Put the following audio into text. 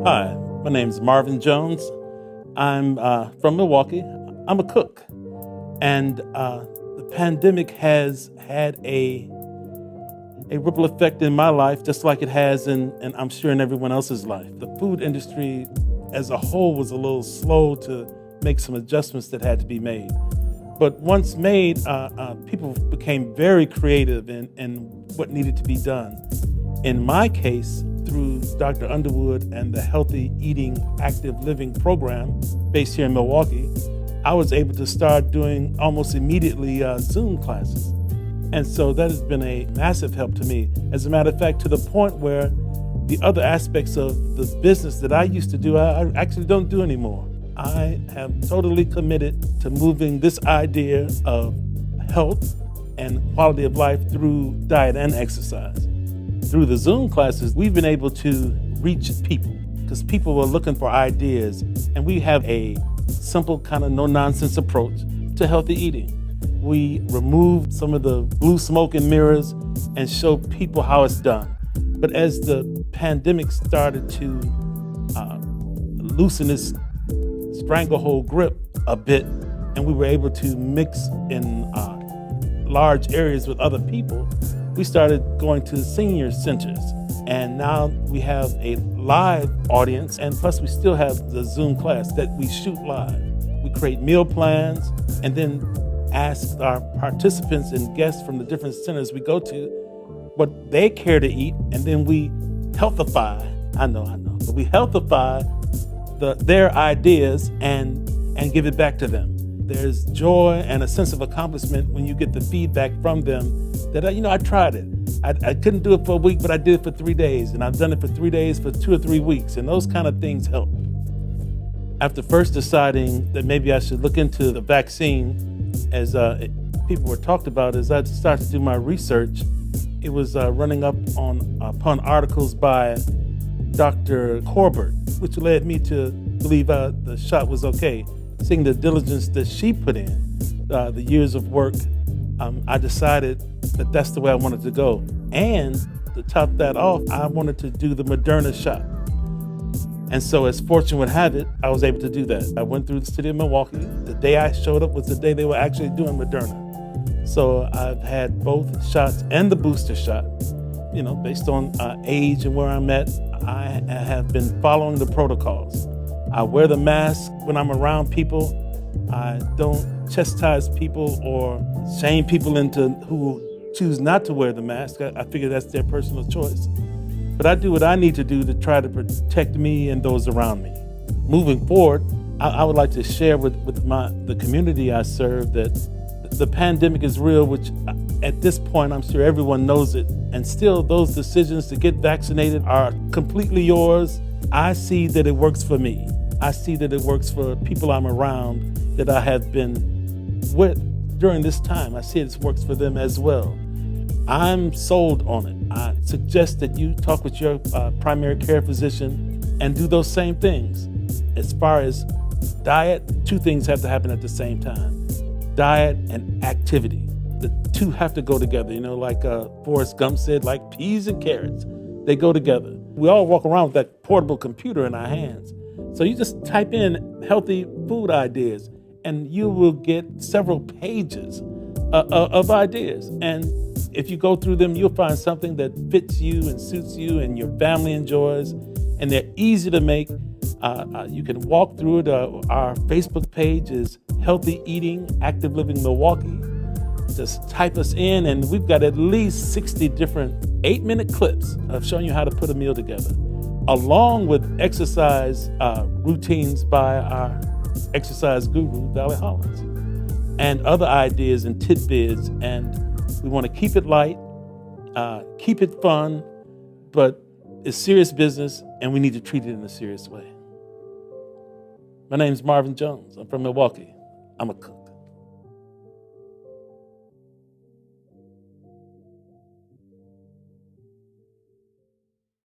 Hi, my name is Marvin Jones. I'm from Milwaukee. I'm a cook. And the pandemic has had a ripple effect in my life, just like it has and I'm sure in everyone else's life. The food industry as a whole was a little slow to make some adjustments that had to be made. But once made, people became very creative in what needed to be done. In my case, through Dr. Underwood and the Healthy Eating Active Living program based here in Milwaukee, I was able to start doing almost immediately Zoom classes. And so that has been a massive help to me. As a matter of fact, to the point where the other aspects of the business that I used to do, I actually don't do anymore. I have totally committed to moving this idea of health and quality of life through diet and exercise. Through the Zoom classes, we've been able to reach people because people were looking for ideas, and we have a simple kind of no-nonsense approach to healthy eating. We removed some of the blue smoke and mirrors and show people how it's done. But as the pandemic started to loosen its stranglehold grip a bit, and we were able to mix in large areas with other people, we started going to senior centers. And now we have a live audience, and plus we still have the Zoom class that we shoot live. We create meal plans and then ask our participants and guests from the different centers we go to what they care to eat, and then we healthify, but we healthify their ideas and give it back to them. There's joy and a sense of accomplishment when you get the feedback from them that, I tried it. I couldn't do it for a week, but I did it for 3 days, and I've done it for 3 days for 2 or 3 weeks, and those kind of things help. After first deciding that maybe I should look into the vaccine, as people were talked about, as I started to do my research, it was running up upon articles by Dr. Corbett, which led me to believe the shot was okay. Seeing the diligence that she put in, the years of work, I decided that that's the way I wanted to go. And to top that off, I wanted to do the Moderna shot. And so as fortune would have it, I was able to do that. I went through the city of Milwaukee. The day I showed up was the day they were actually doing Moderna. So I've had both shots and the booster shot. Based on age and where I'm at, I have been following the protocols. I wear the mask when I'm around people. I don't chastise people or shame people into who choose not to wear the mask. I figure that's their personal choice. But I do what I need to do to try to protect me and those around me. Moving forward, I would like to share with the community I serve that the pandemic is real, which at this point I'm sure everyone knows it. And still those decisions to get vaccinated are completely yours. I see that it works for me. I see that it works for people I'm around that I have been with during this time. I see it works for them as well. I'm sold on it. I suggest that you talk with your primary care physician and do those same things. As far as diet, 2 things have to happen at the same time. Diet and activity. The 2 have to go together. Like Forrest Gump said, like peas and carrots. They go together. We all walk around with that portable computer in our hands. So you just type in healthy food ideas and you will get several pages of ideas. And if you go through them, you'll find something that fits you and suits you and your family enjoys. And they're easy to make. You can walk through it. Our Facebook page is Healthy Eating Active Living Milwaukee. Just type us in, and we've got at least 60 different 8-minute clips of showing you how to put a meal together, along with exercise routines by our exercise guru, Valley Hollins, and other ideas and tidbits. And we want to keep it light, keep it fun, but it's serious business, and we need to treat it in a serious way. My name's Marvin Jones. I'm from Milwaukee. I'm a cook.